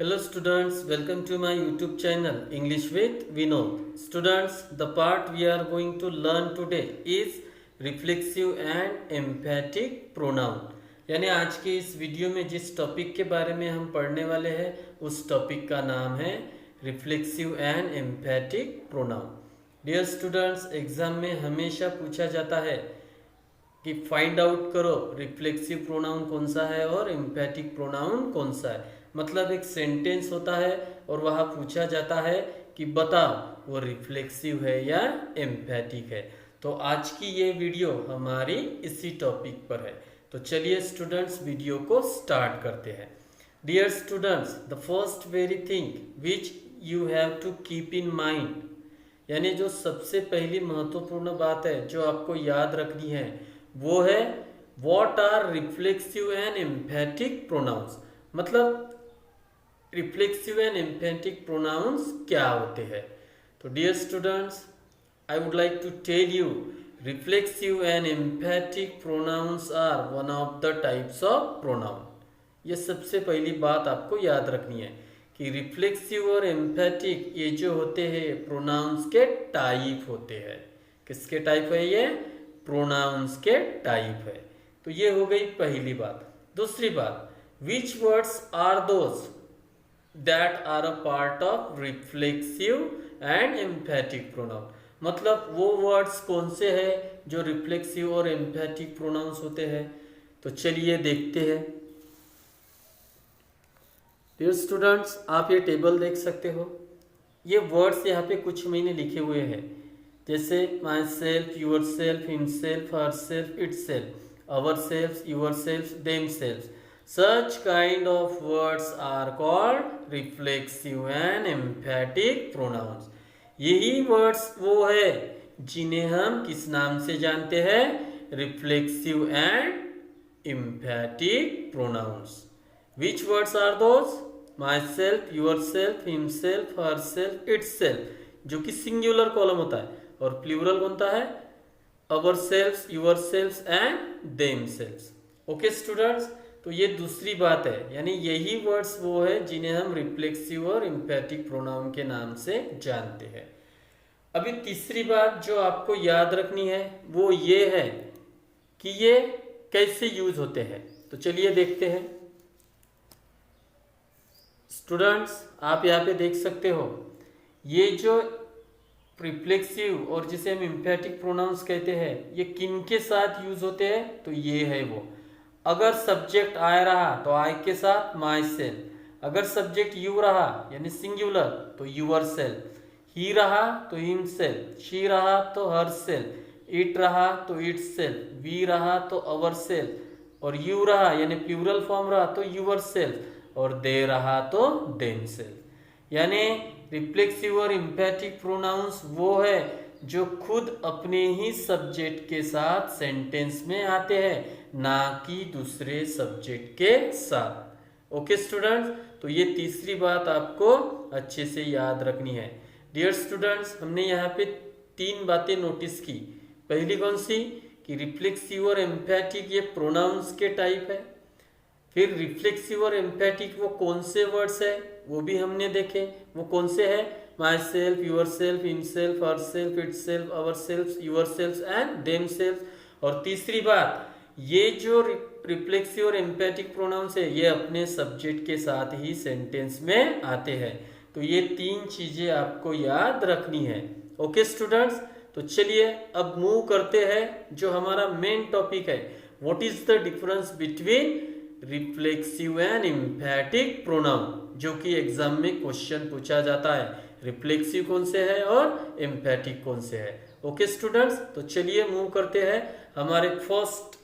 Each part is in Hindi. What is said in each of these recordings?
Hello students, welcome to my YouTube channel English with Vinod. Students, the part we are going to learn today is reflexive and emphatic pronoun. यानी आज के इस वीडियो में जिस टॉपिक के बारे में हम पढ़ने वाले हैं उस टॉपिक का नाम है reflexive and emphatic pronoun. Dear students, exam में हमेशा पूछा जाता है कि फाइंड आउट करो रिफ्लेक्सिव प्रोनाउन कौन सा है और एम्फैटिक प्रोनाउन कौन सा है. मतलब एक सेंटेंस होता है और वहाँ पूछा जाता है कि बताओ वो रिफ्लेक्सिव है या एम्फैटिक है. तो आज की ये वीडियो हमारी इसी टॉपिक पर है. तो चलिए स्टूडेंट्स वीडियो को स्टार्ट करते हैं. Dear students, the first very thing which you have to keep in mind, यानी जो सबसे पहली महत्वपूर्ण बात है जो आपको याद रखनी है वो है what are reflexive and emphatic pronouns. मतलब रिफ्लेक्सिव एंड एम्फैटिक प्रोनाउंस क्या होते हैं. तो dear students, I would like to tell you reflexive and emphatic pronouns are one of the types of pronoun. ये सबसे पहली बात आपको याद रखनी है कि रिफ्लेक्सिव और एम्फैटिक ये जो होते हैं प्रोनाउंस के टाइप होते हैं. किसके टाइप है? ये प्रोनाउंस के टाइप है. तो ये हो गई पहली बात. दूसरी बात, which words are those that are a part of reflexive and emphatic pronoun. मतलब वो वर्ड्स कौन से हैं जो रिफ्लेक्सिव और एम्फैटिक प्रोनाउंस होते हैं. तो चलिए देखते हैं. डियर स्टूडेंट्स, आप ये टेबल देख सकते हो. ये वर्ड्स यहाँ पे कुछ मैंने लिखे हुए हैं, जैसे myself, yourself, himself, herself, itself, ourself, yourself, themself. Such kind of words are called reflexive and emphatic pronouns. यही words वो है जिन्हें हम किस नाम से जानते हैं? Reflexive and emphatic pronouns. Which words are those? Myself, yourself, himself, herself, itself, जो कि सिंगुलर कॉलम होता है, और प्लूरल बनता है ourselves, yourselves and themselves. Okay students, तो ये दूसरी बात है, यानी यही वर्ड्स वो है जिन्हें हम रिफ्लेक्सिव और एम्फैटिक प्रोनाउन के नाम से जानते हैं. अभी तीसरी बात जो आपको याद रखनी है वो ये है कि ये कैसे यूज होते हैं. तो चलिए देखते हैं. स्टूडेंट्स, आप यहाँ पे देख सकते हो ये जो रिफ्लेक्सिव और जिसे हम एम्फैटिक प्रोनाउंस कहते हैं ये किन के साथ यूज होते हैं. तो ये है वो. अगर सब्जेक्ट आई रहा तो आई के साथ माई सेल्फ. अगर सब्जेक्ट यू रहा यानी सिंगुलर तो यूअर सेल्फ. ही रहा तो हिम सेल्फ. शी रहा तो हर सेल्फ. इट रहा तो इट सेल्फ. वी रहा तो अवर सेल्फ. और यू रहा यानी प्लूरल फॉर्म रहा तो यूअर सेल्फ. और दे रहा तो देम सेल्फ. यानी रिफ्लेक्सिव और एम्फैटिक प्रोनाउंस वो है जो खुद अपने ही सब्जेक्ट के साथ सेंटेंस में आते हैं, ना कि दूसरे सब्जेक्ट के साथ. ओके स्टूडेंट्स, तो ये तीसरी बात आपको अच्छे से याद रखनी है. डियर स्टूडेंट्स, हमने यहाँ पे तीन बातें नोटिस की. पहली कौन सी? कि रिफ्लेक्सिव और एम्फैटिक ये प्रोनाउंस के टाइप है. फिर रिफ्लेक्सिव और एम्फैटिक वो कौन से वर्ड्स है वो भी हमने देखे. वो कौन से है? Myself, yourself, himself, herself, itself, ourself, yourself and themself. और तीसरी बात, ये जो रिफ्लेक्सिव और एम्फैटिक प्रोनाउंस है ये अपने सब्जेक्ट के साथ ही सेंटेंस में आते हैं. तो ये तीन चीजें आपको याद रखनी है. ओके स्टूडेंट्स, तो चलिए अब मूव करते हैं जो हमारा मेन टॉपिक है. What is the difference between reflexive and emphatic pronoun, जो कि एग्जाम में क्वेश्चन पूछा जाता है. रिफ्लेक्सिव कौन से है और एम्फैटिक कौन से है. ओके स्टूडेंट्स, तो चलिए मूव करते हैं हमारे फर्स्ट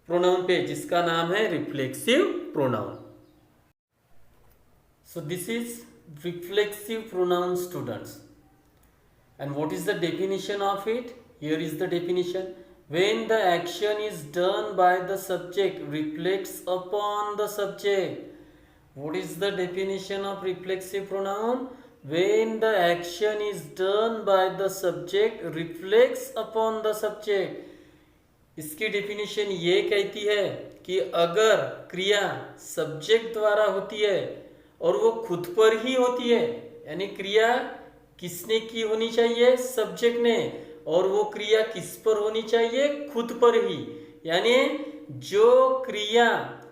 प्रोनाउन पे जिसका नाम है reflexive pronoun. So this is reflexive pronoun students. And what is the definition of it? Here is the definition. When the action is done by the subject reflects upon the subject. What is the definition of reflexive pronoun? When the action is done by the subject reflects upon the subject. इसकी डेफिनेशन ये कहती है कि अगर क्रिया सब्जेक्ट द्वारा होती है और वो खुद पर ही होती है, यानी क्रिया किसने की होनी चाहिए, सब्जेक्ट ने, और वो क्रिया किस पर होनी चाहिए, खुद पर ही। यानी जो क्रिया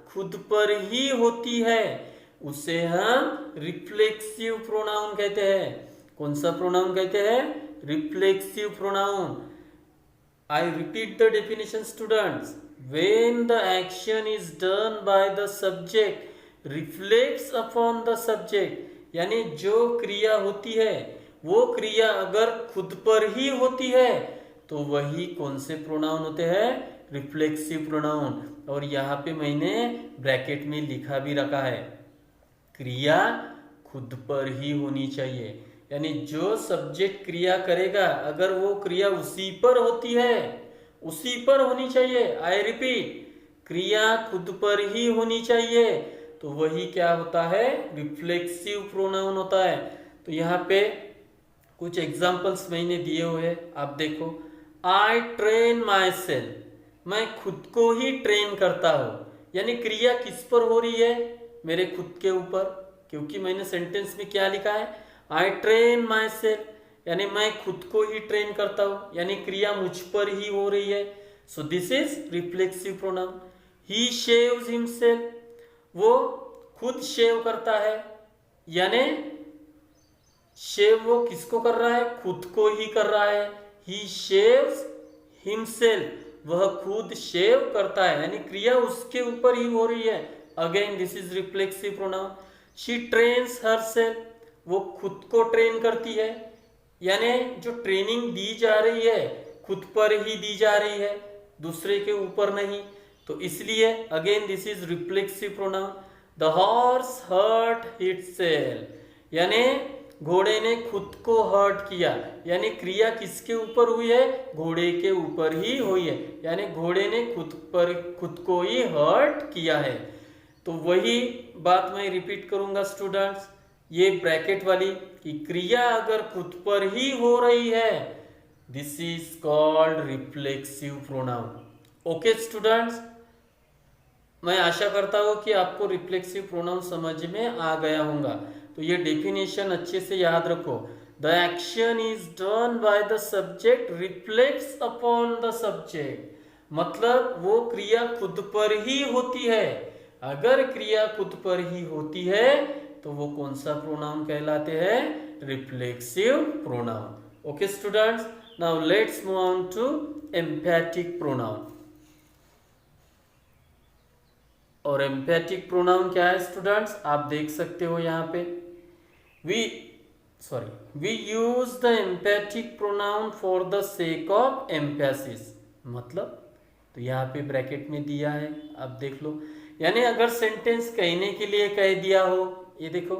खुद पर ही होती है उसे हम रिफ्लेक्सिव प्रोनाउन कहते हैं। कौन सा प्रोनाउन कहते हैं, reflexive pronoun. I repeat the definition students, when the action is done by the subject reflects upon the subject, यानी जो क्रिया होती है वो क्रिया अगर खुद पर ही होती है तो वही कौन से प्रोनाउन होते हैं, रिफ्लेक्सिव प्रोनाउन। और यहाँ पे मैंने ब्रैकेट में लिखा भी रखा है, क्रिया खुद पर ही होनी चाहिए, यानी जो सब्जेक्ट क्रिया करेगा अगर वो क्रिया उसी पर होती है, उसी पर होनी चाहिए। आई रिपीट, क्रिया खुद पर ही होनी चाहिए, तो वही क्या होता है, रिफ्लेक्सिव प्रोनाउन होता है। तो यहाँ पे कुछ एग्जाम्पल्स मैंने दिए हुए हैं, आप देखो। आई ट्रेन माई सेल्फ, मैं खुद को ही ट्रेन करता हूँ, यानी क्रिया किस पर हो रही है, मेरे खुद के ऊपर, क्योंकि मैंने सेंटेंस में क्या लिखा है, आई ट्रेन माई सेल्फ, यानी मैं खुद को ही ट्रेन करता हूँ, यानी क्रिया मुझ पर ही हो रही है। So this is reflexive pronoun. He shaves himself, वो खुद शेव करता है, यानी शेव वो किसको कर रहा है, खुद को ही कर रहा है। ही शेव्स हिमसेल्फ, वह खुद शेव करता है, यानी क्रिया उसके ऊपर ही हो रही है। Again this is reflexive pronoun. She trains herself, वो खुद को ट्रेन करती है, यानी जो ट्रेनिंग दी जा रही है खुद पर ही दी जा रही है, दूसरे के ऊपर नहीं। तो इसलिए again this is reflexive pronoun. The horse hurt itself, यानी घोड़े ने खुद को हर्ट किया, यानी क्रिया किसके ऊपर हुई है, घोड़े के ऊपर ही हुई है, यानी घोड़े ने खुद को ही हर्ट किया है। तो वही बात मैं रिपीट करूंगा स्टूडेंट्स, ये ब्रैकेट वाली, कि क्रिया अगर खुद पर ही हो रही है this is called reflexive pronoun. Okay students, मैं आशा करता हूं कि आपको रिफ्लेक्सिव प्रोनाउन समझ में आ गया होगा। तो ये डेफिनेशन अच्छे से याद रखो। The action is done by the subject reflects upon the subject, मतलब वो क्रिया खुद पर ही होती है। अगर क्रिया खुद पर ही होती है तो वो कौन सा प्रोनाउन कहलाते हैं, reflexive pronoun. Okay students, now let's move on to emphatic pronoun. और एम्फैटिक प्रोनाउन क्या है स्टूडेंट्स, आप देख सकते हो यहाँ पे, we use the emphatic pronoun for the sake of emphasis, मतलब तो यहाँ पे ब्रैकेट में दिया है, आप देख लो। यानी अगर सेंटेंस कहने के लिए कह दिया हो, ये देखो,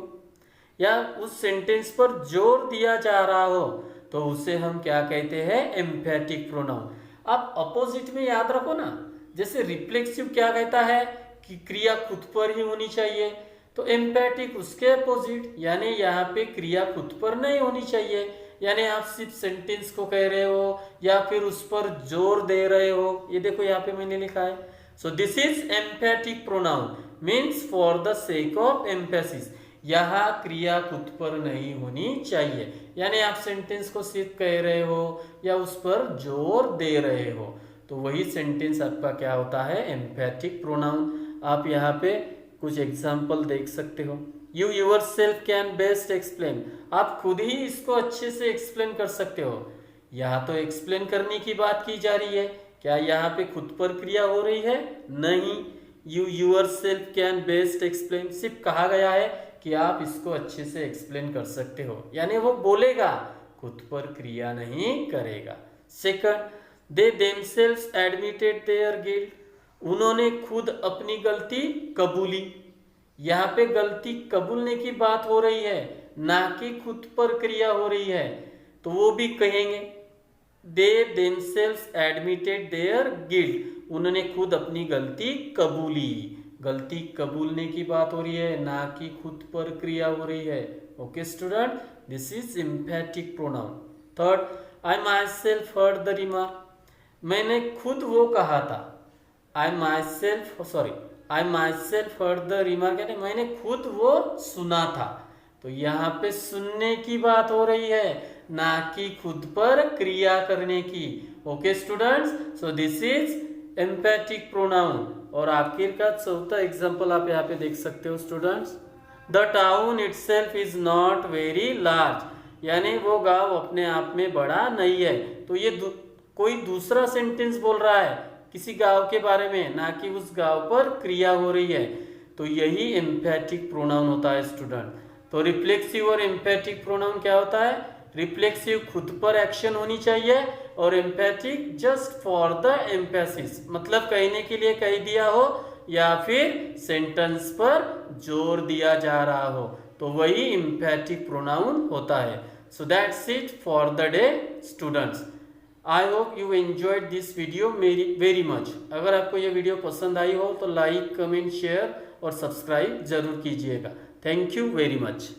या उस सेंटेंस पर जोर दिया जा रहा हो तो उसे हम क्या कहते हैं, एम्फैटिक प्रोनाउन। आप अपोजिट में याद रखो ना, जैसे रिफ्लेक्सिव क्या कहता है कि क्रिया खुद पर ही होनी चाहिए, तो एम्फैटिक उसके अपोजिट, यानी यहाँ पे क्रिया खुद पर नहीं होनी चाहिए, यानी आप सिर्फ सेंटेंस को कह रहे हो या फिर उस पर जोर दे रहे हो। ये देखो यहाँ पे मैंने लिखा है, so this is emphatic pronoun means for the sake of emphasis, यहाँ क्रिया खुद पर नहीं होनी चाहिए, यानी आप सेंटेंस को सिर्फ कह रहे हो या उस पर जोर दे रहे हो, तो वही सेंटेंस आपका क्या होता है, एम्फैटिक प्रोनाउन। आप यहाँ पे कुछ एग्जाम्पल देख सकते हो। You yourself can best explain, आप खुद ही इसको अच्छे से एक्सप्लेन कर सकते हो। यहाँ तो एक्सप्लेन करने की बात की जा रही है, क्या यहाँ पे खुद पर क्रिया हो रही है, नहीं। You yourself can best explain, सिर्फ कहा गया है कि आप इसको अच्छे से एक्सप्लेन कर सकते हो, यानी वो बोलेगा, खुद पर क्रिया नहीं करेगा। Second, they themselves admitted their guilt, उन्होंने खुद अपनी गलती कबूली। यहाँ पे गलती कबूलने की बात हो रही है, ना कि खुद पर क्रिया हो रही है, तो वो भी कहेंगे they themselves admitted their guilt, उन्होंने खुद अपनी गलती कबूली। गलती कबूलने की बात हो रही है, ना कि खुद पर क्रिया हो रही है। Okay student, this is emphatic pronoun. Third, I myself heard the remark, मैंने खुद वो कहा था, I myself heard the remark, यानी मैंने खुद वो सुना था। तो यहाँ पे सुनने की बात हो रही है, ना कि खुद पर क्रिया करने की। Okay students, so this is empathic pronoun. और आखिर का चौथा एग्जांपल आप यहाँ पे देख सकते हो students, the town itself is not very large, यानी वो गांव अपने आप में बड़ा नहीं है। तो ये कोई दूसरा सेंटेंस बोल रहा है किसी गांव के बारे में, ना कि उस गांव पर क्रिया हो रही है। तो यही एम्पैथिक प्रोनाउन होता है स्टूडेंट। तो रिफ्लेक्सिव और एम्पैथिक प्रोनाउन क्या होता है? रिफ्लेक्सिव खुद पर एक्शन होनी चाहिए और empathic just for the emphasis, मतलब कहने के लिए कह दिया हो या फिर सेंटेंस पर जोर दिया जा रहा हो, तो वही एम्पैथिक प्रोनाउन होता है। So that's it for the day students. I hope you enjoyed this video very much. अगर आपको ये वीडियो पसंद आई हो तो लाइक, कमेंट, शेयर और सब्सक्राइब जरूर कीजिएगा। Thank you very much.